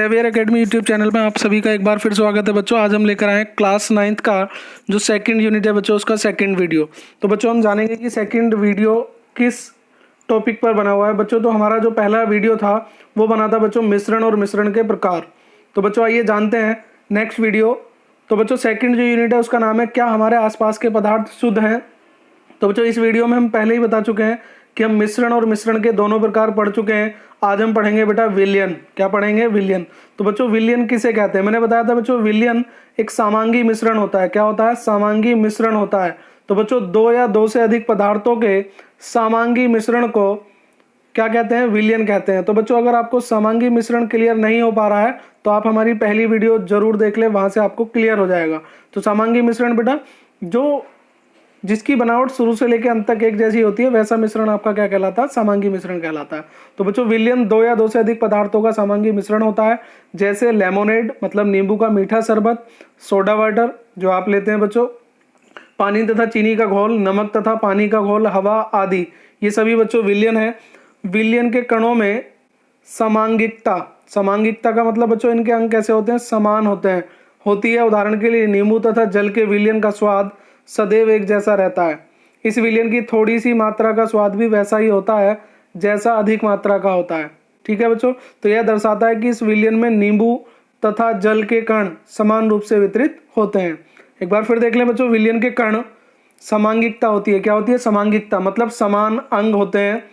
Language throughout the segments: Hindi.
सेवियर एकेडमी यूट्यूब चैनल में आप सभी का एक बार फिर स्वागत है बच्चों। आज हम लेकर आए हैं क्लास 9th का जो सेकंड यूनिट है बच्चों, उसका सेकंड वीडियो। तो बच्चों हम जानेंगे कि सेकंड वीडियो किस टॉपिक पर बना हुआ है बच्चों। तो हमारा जो पहला वीडियो था वो बना था बच्चों मिश्रण और मिश्रण के प्रकार। तो बच्चों आइए जानते हैं नेक्स्ट वीडियो। तो बच्चों सेकंड जो यूनिट है उसका नाम है क्या हमारे आसपास के पदार्थ शुद्ध हैं। तो बच्चों इस वीडियो में हम पहले ही बता चुके हैं कि हम मिश्रण और मिश्रण के दोनों प्रकार पढ़ चुके हैं। आज हम पढ़ेंगे बेटा विलयन। क्या पढ़ेंगे? विलयन। तो बच्चों विलयन किसे कहते हैं? मैंने बताया था बच्चों विलयन एक समांगी मिश्रण होता है। क्या होता है? समांगी मिश्रण होता है। तो बच्चों दो या दो से अधिक पदार्थों के समांगी मिश्रण को क्या कहते हैं? विलयन कहते हैं। तो बच्चों अगर आपको समांगी मिश्रण क्लियर नहीं हो पा रहा है तो आप हमारी पहली वीडियो जरूर देख ले, वहां से आपको क्लियर हो जाएगा। तो समांगी मिश्रण बेटा जो जिसकी बनावट शुरू से लेकर अंत तक एक जैसी होती है वैसा मिश्रण आपका क्या कहलाता है? समांगी मिश्रण कहलाता है। तो बच्चों विलयन दो या दो से अधिक पदार्थों का समांगी मिश्रण होता है, जैसे लेमोनेड मतलब नींबू का मीठा शरबत, सोडा वाटर जो आप लेते हैं बच्चों, पानी तथा चीनी का घोल, नमक तथा पानी का घोल, हवा आदि, ये सभी बच्चों विलयन है। विलयन के कणों में समांगिकता, समांगिकता का मतलब बच्चों इनके अंग कैसे होते हैं? समान होती है। उदाहरण के लिए नींबू तथा जल के विलयन का स्वाद सदैव एक जैसा रहता है। इस विलयन की थोड़ी सी मात्रा का स्वाद भी वैसा ही होता है जैसा अधिक मात्रा का होता है। ठीक है बच्चों। तो यह दर्शाता है कि इस विलयन में नींबू तथा जल के कण समान रूप से वितरित होते हैं। एक बार फिर देख लें बच्चों, विलयन के कण समांगिकता होती है। क्या होती है? समांगिकता मतलब समान अंग होते हैं।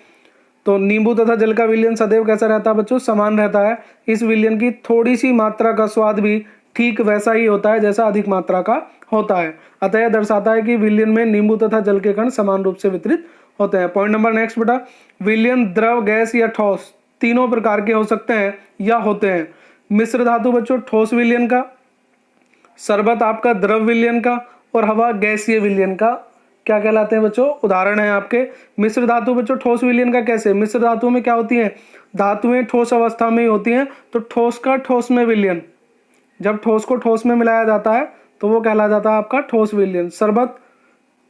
तो नींबू तथा जल का विलयन सदैव कैसा रहता है बच्चों? समान रहता है। इस विलयन की थोड़ी सी मात्रा का स्वाद भी ठीक वैसा ही होता है जैसा अधिक मात्रा का होता है। अतः यह दर्शाता है कि विलयन में नींबू तथा जल के कण समान रूप से वितरित होते हैं। पॉइंट नंबर नेक्स्ट बेटा, विलयन द्रव, गैस या ठोस तीनों प्रकार के हो सकते हैं या होते हैं। मिश्र धातु बच्चों ठोस विलयन का, शरबत आपका द्रव विलयन का, और हवा गैसीय विलयन का क्या कहलाते हैं बच्चों? उदाहरण है आपके। मिश्र धातु बच्चों ठोस विलयन का कैसे? मिश्र धातुओं में क्या होती है? धातुएं ठोस अवस्था में ही होती हैं। तो ठोस का ठोस में विलयन, जब ठोस को ठोस में मिलाया जाता है तो वो कहला जाता है आपका ठोस विलयन। शरबत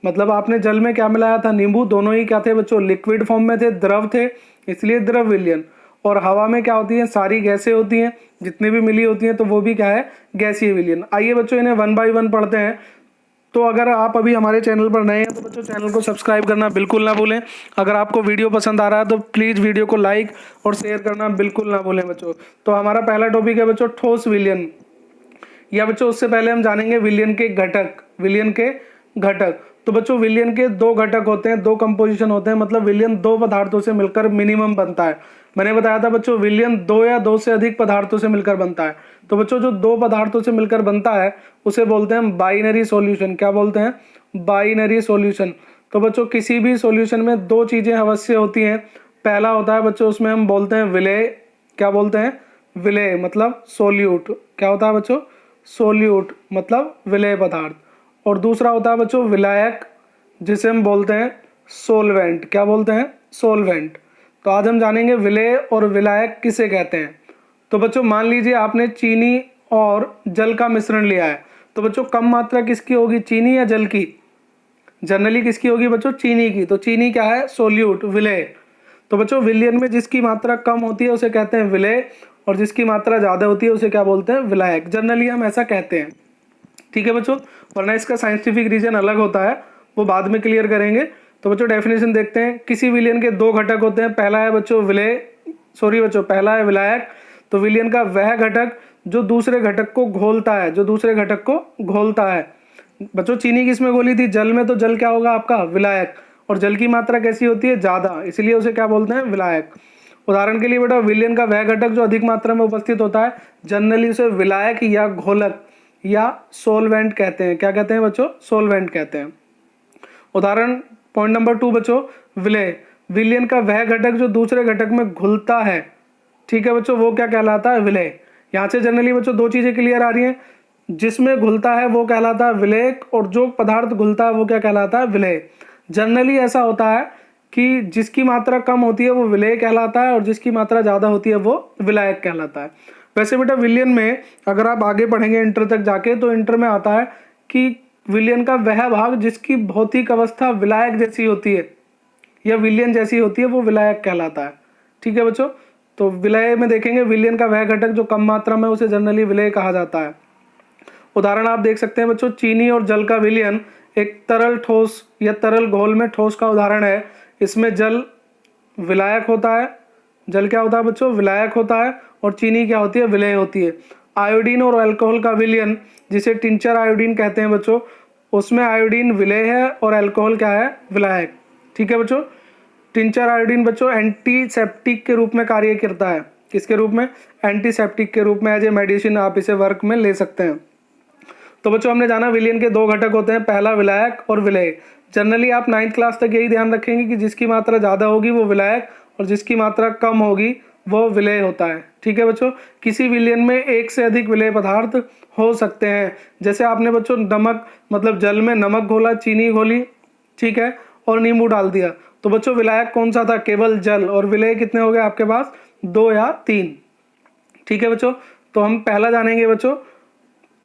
मतलब आपने जल में क्या मिलाया था? नींबू। दोनों ही क्या थे बच्चों? लिक्विड फॉर्म में थे, द्रव थे, इसलिए द्रव विलयन। और हवा में क्या होती है? सारी गैसें होती हैं, जितनी भी मिली होती हैं, तो वो भी क्या है? गैसीय विलयन। आइए बच्चों इन्हें वन बाय वन पढ़ते हैं। तो अगर आप अभी हमारे चैनल पर नए हैं तो बच्चों चैनल को सब्सक्राइब करना बिल्कुल ना भूलें। अगर आपको वीडियो पसंद आ रहा है तो प्लीज़ वीडियो को लाइक और शेयर करना बिल्कुल ना भूलें बच्चों। तो हमारा पहला टॉपिक है बच्चों ठोस विलयन। या बच्चों उससे पहले हम जानेंगे विलयन के घटक। विलयन के घटक, तो बच्चों विलयन के दो घटक होते हैं, दो कंपोजिशन होते हैं, मतलब विलयन दो पदार्थों से मिलकर मिनिमम बनता है। मैंने बताया था बच्चों विलयन दो या दो से अधिक पदार्थों से मिलकर बनता है। तो बच्चों जो दो पदार्थों से मिलकर बनता है उसे बोलते हैं बाइनरी सॉल्यूशन। क्या बोलते हैं? Binary solution. तो बच्चों किसी भी सॉल्यूशन में दो चीजें अवश्य होती हैं। पहला होता है बच्चों उसमें हम बोलते हैं विलेय। क्या बोलते हैं? विलेय मतलब सोल्यूट। क्या होता है बच्चों? सोल्यूट मतलब विलेय पदार्थ। और दूसरा होता है बच्चों विलायक, जिसे हम बोलते हैं सोलवेंट। क्या बोलते हैं? सोलवेंट। तो आज हम जानेंगे विलेय और विलायक किसे कहते हैं। तो बच्चों मान लीजिए आपने चीनी और जल का मिश्रण लिया है, तो बच्चों कम मात्रा किसकी होगी? चीनी या जल की? जनरली किसकी होगी बच्चों? चीनी की। तो चीनी क्या है? सोल्यूट, विलेय। तो बच्चों विलयन में जिसकी मात्रा कम होती है उसे कहते हैं विलेय, और जिसकी मात्रा ज्यादा होती है उसे क्या बोलते हैं? विलायक। जनरली हम ऐसा कहते हैं। ठीक है बच्चों, वरना इसका साइंटिफिक रीजन अलग होता है, वो बाद में क्लियर करेंगे। तो बच्चों डेफिनेशन देखते हैं। किसी विलयन के दो घटक होते हैं। पहला है बच्चों पहला है विलायक। तो विलयन का वह घटक जो दूसरे घटक को घोलता है, जो दूसरे घटक को घोलता है। बच्चों चीनी किसमें घोली थी? जल में। तो जल क्या होगा आपका? विलायक। और जल की मात्रा कैसी होती है? ज्यादा, इसलिए उसे क्या बोलते हैं? विलायक। उदाहरण के लिए बेटा विलयन का वह घटक जो अधिक मात्रा में उपस्थित होता है, जनरली उसे विलायक या घोलक या सोलवेंट कहते हैं। क्या कहते हैं बच्चों? सोलवेंट कहते हैं। उदाहरण पॉइंट नंबर 2 बच्चों विलेय। विलयन का वह घटक जो दूसरे घटक में घुलता है। ठीक है बच्चों, वो क्या कहलाता है? विलेय। यहाँ से जनरली बच्चों दो चीजें क्लियर आ रही हैं। जिसमें घुलता है वो कहलाता है विलेयक, और जो पदार्थ घुलता है वो क्या कहलाता है? विलेय। जनरली ऐसा होता है कि जिसकी मात्रा कम होती है वो विलेय कहलाता है, और जिसकी मात्रा ज्यादा होती है वो विलायक कहलाता है। वैसे बेटा विलयन में अगर आप आगे पढ़ेंगे इंटर तक जाके, तो इंटर में आता है कि विलयन का वह भाग जिसकी भौतिक अवस्था विलायक जैसी होती है या विलयन जैसी होती है वो विलायक कहलाता है। ठीक है बच्चों, तो विलय में देखेंगे विलयन का वह घटक जो कम मात्रा में उसे जनरली विलय कहा जाता है। उदाहरण आप देख सकते हैं बच्चों, चीनी और जल का विलयन एक तरल ठोस या तरल घोल में ठोस का उदाहरण है। इसमें जल विलायक होता है, जल क्या होता है बच्चों, विलायक होता है, और चीनी क्या होती है, विलय होती है। आयोडीन और अल्कोहल का विलयन जिसे टिंचर आयोडीन कहते हैं बच्चों, उसमें आयोडीन विलय है और अल्कोहल क्या है, विलायक। ठीक है बच्चों, टिंचर आयोडीन बच्चों एंटीसेप्टिक के रूप में कार्य करता है। किसके रूप में, एंटीसेप्टिक के रूप में, एज ए मेडिसिन आप इसे वर्क में ले सकते हैं। तो बच्चों हमने जाना विलयन के दो घटक होते हैं, पहला विलायक और विलय। जनरली आप 9th क्लास तक यही ध्यान रखेंगे कि जिसकी मात्रा ज़्यादा होगी वो विलायक और जिसकी मात्रा कम होगी वो विलय होता है। ठीक है बच्चों, किसी विलयन में एक से अधिक विलय पदार्थ हो सकते हैं। जैसे आपने बच्चों नमक मतलब जल में नमक घोला, चीनी घोली, ठीक है, और नींबू डाल दिया, तो बच्चों विलायक कौन सा था, केवल जल, और विलय कितने हो गए आपके पास, 2 या 3। ठीक है बच्चों, तो हम पहला जानेंगे बच्चों,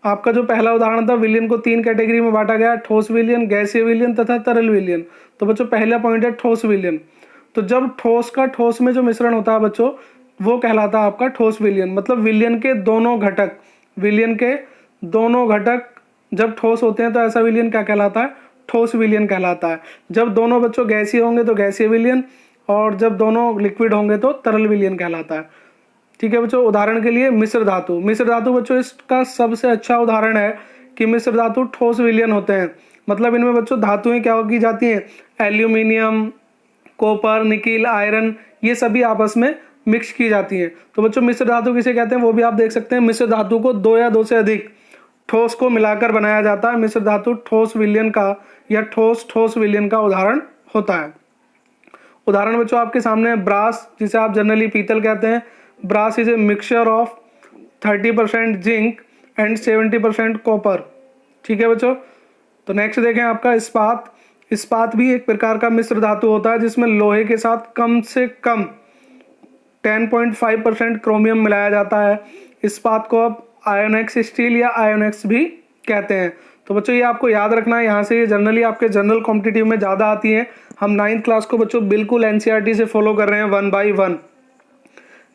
आपका जो पहला उदाहरण था विलयन को 3 कैटेगरी में बांटा गया, ठोस विलयन, गैसीय विलयन तथा तरल विलयन। तो बच्चों पहला पॉइंट है ठोस विलयन। तो जब ठोस का ठोस में जो मिश्रण होता है बच्चों वो कहलाता है आपका ठोस विलयन। मतलब विलयन के दोनों घटक, विलयन के दोनों घटक जब ठोस होते हैं तो ऐसा विलयन क्या कहलाता है, ठोस विलयन कहलाता है। जब दोनों बच्चों गैसीय होंगे तो गैसीय विलयन, और जब दोनों लिक्विड होंगे तो तरल विलयन कहलाता है। ठीक है बच्चों, उदाहरण के लिए मिश्र धातु। मिश्र धातु बच्चों इसका सबसे अच्छा उदाहरण है कि मिश्र धातु ठोस विलयन होते हैं। मतलब इनमें बच्चों धातुएं क्या की जाती हैं, एल्यूमिनियम, कॉपर, निकिल, आयरन, ये सभी आपस में मिक्स की जाती हैं। तो बच्चों मिश्र धातु किसे कहते हैं वो भी आप देख सकते हैं। मिश्र धातु को 2 या 2 से अधिक ठोस को मिलाकर बनाया जाता है। मिश्र धातु ठोस विलयन का या ठोस विलयन का उदाहरण होता है। उदाहरण बच्चों आपके सामने है ब्रास, जिसे आप जनरली पीतल कहते हैं। Brass is a mixture of 30% zinc and 70% copper. ठीक है बच्चों, तो नेक्स्ट देखें आपका इस्पात। इस्पात भी एक प्रकार का मिश्र धातु होता है जिसमें लोहे के साथ कम से कम 10.5% क्रोमियम मिलाया जाता है। इस्पात को आप आयोनेक्स स्टील या आयोनेक्स भी कहते हैं। तो बच्चों ये आपको याद रखना है, यहाँ से ये जनरली आपके जनरल कॉम्पिटिटिव में ज़्यादा आती हैं। हम 9th क्लास को बच्चों बिल्कुल एनसीईआरटी से फॉलो कर रहे हैं 1 by 1।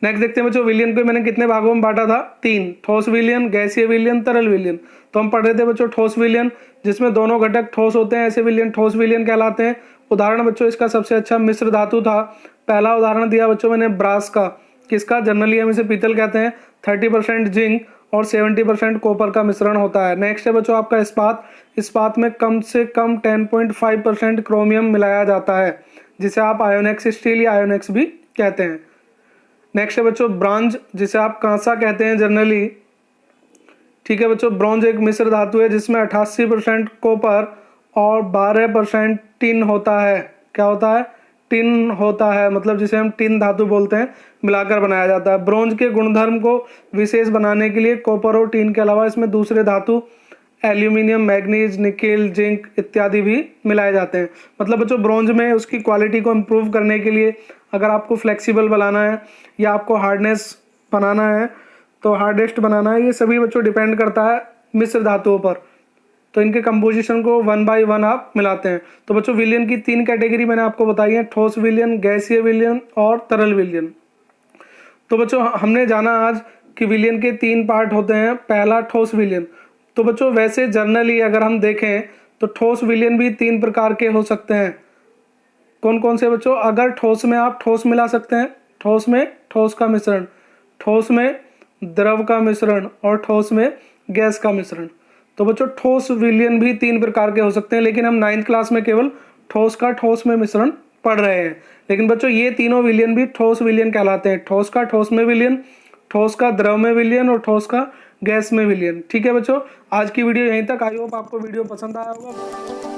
नेक्स्ट देखते हैं बच्चों विलयन को मैंने कितने भागों में बांटा था, 3, ठोस विलयन, गैसीय विलयन, तरल विलयन। तो हम पढ़ रहे थे बच्चों ठोस विलयन जिसमें दोनों घटक ठोस होते हैं, ऐसे विलयन ठोस विलयन कहलाते हैं। उदाहरण बच्चों इसका सबसे अच्छा मिश्र धातु था। पहला उदाहरण दिया बच्चों मैंने ब्रास का, किसका, जनरली हम इसे पीतल कहते हैं। 30% जिंक और 70% कॉपर का मिश्रण होता है। नेक्स्ट है बच्चों आपका इस्पात। इस्पात में कम से कम 10.5% क्रोमियम मिलाया जाता है, जिसे आप आयोनेक्स स्टील या आयोनेक्स भी कहते हैं। नेक्स्ट है बच्चों ब्रॉन्ज, जिसे आप कांसा कहते हैं जनरली। ठीक है बच्चों, ब्रॉन्ज एक मिश्र धातु है जिसमें 88% कॉपर और 12% टिन होता है। क्या होता है, टिन होता है, मतलब जिसे हम टिन धातु बोलते हैं, मिलाकर बनाया जाता है। ब्रॉन्ज के गुणधर्म को विशेष बनाने के लिए कॉपर और टिन के अलावा इसमें दूसरे धातु एल्यूमिनियम, मैग्नीज, निकेल, जिंक इत्यादि भी मिलाए जाते हैं। मतलब बच्चों ब्रॉन्ज में उसकी क्वालिटी को इम्प्रूव करने के लिए, अगर आपको फ्लेक्सिबल बनाना है या आपको हार्डनेस बनाना है, तो हार्डेस्ट बनाना है, ये सभी बच्चों डिपेंड करता है मिश्र धातुओं पर। तो इनके कंपोजिशन को 1 by 1 आप मिलाते हैं। तो बच्चों विलयन की 3 कैटेगरी मैंने आपको बताई है, ठोस विलयन, गैसीय विलयन और तरल विलयन। तो बच्चों हमने जाना आज कि विलयन के 3 पार्ट होते हैं। पहला ठोस विलयन। तो बच्चों वैसे जनरली अगर हम देखें तो ठोस विलयन भी 3 प्रकार के हो सकते हैं। कौन कौन से बच्चों, अगर ठोस में आप ठोस मिला सकते हैं, ठोस में ठोस का मिश्रण, ठोस में द्रव का मिश्रण और ठोस में गैस का मिश्रण। तो बच्चों ठोस विलयन भी 3 प्रकार के हो सकते हैं, लेकिन हम 9th क्लास में केवल ठोस का ठोस में मिश्रण पढ़ रहे हैं। लेकिन बच्चों ये तीनों विलयन भी ठोस विलयन कहलाते हैं। ठोस का ठोस में विलयन, ठोस का द्रव में विलयन और ठोस का गैस में विलयन। ठीक है बच्चों, आज की वीडियो यहीं तक। आई होप आपको वीडियो पसंद आया होगा।